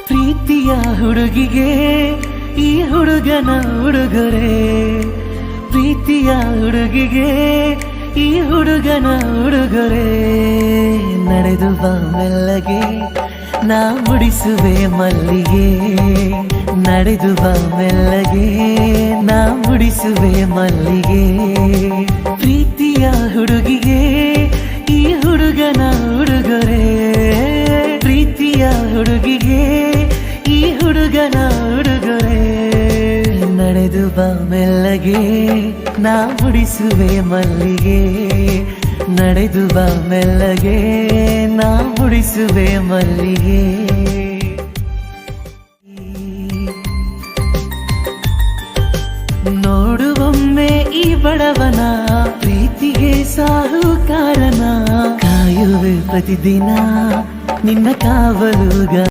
ಪ್ರೀತಿಯ ಹುಡುಗಿಗೆ ಈ ಹುಡುಗನ ಉಡುಗೊರೆ, ಪ್ರೀತಿಯ ಹುಡುಗಿಗೆ ಈ ಹುಡುಗನ ಉಡುಗೊರೆ. ನಡೆದು ಬಾ ಮೆಲ್ಲಗೆ ನಾ ಮುಡಿಸುವೆ ಮಲ್ಲಿಗೆ, ನಡೆದು ಬಾ ಮೆಲ್ಲಗೆ ನಾ ಮುಡಿಸುವೆ ಮಲ್ಲಿಗೆ. ಪ್ರೀತಿಯ ಹುಡುಗಿಗೆ ಈ ಹುಡುಗನ ಉಡುಗೊರೆ, ಪ್ರೀತಿಯ ಹುಡುಗಿಗೆ ಈ ಹುಡುಗನ ಉಡುಗೊರೆ. ನಡೆದು ಬಾ ಮೆಲ್ಲಗೆ ನಾ ಮುಡಿಸುವೆ ಮಲ್ಲಿಗೆ, ನಡೆದು ಬಾ ಮೆಲ್ಲಗೆ ನಾ ಮುಡಿಸುವೆ ಮಲ್ಲಿಗೆ. ನೋಡುವೊಮ್ಮೆ ಈ ಬಡವನ ಪ್ರೀತಿಗೆ ಸಾಹುಕಾರನ, ಕಾಯುವೆ ಪ್ರತಿದಿನ ನಿನ್ನ ಕಾವಲುಗ.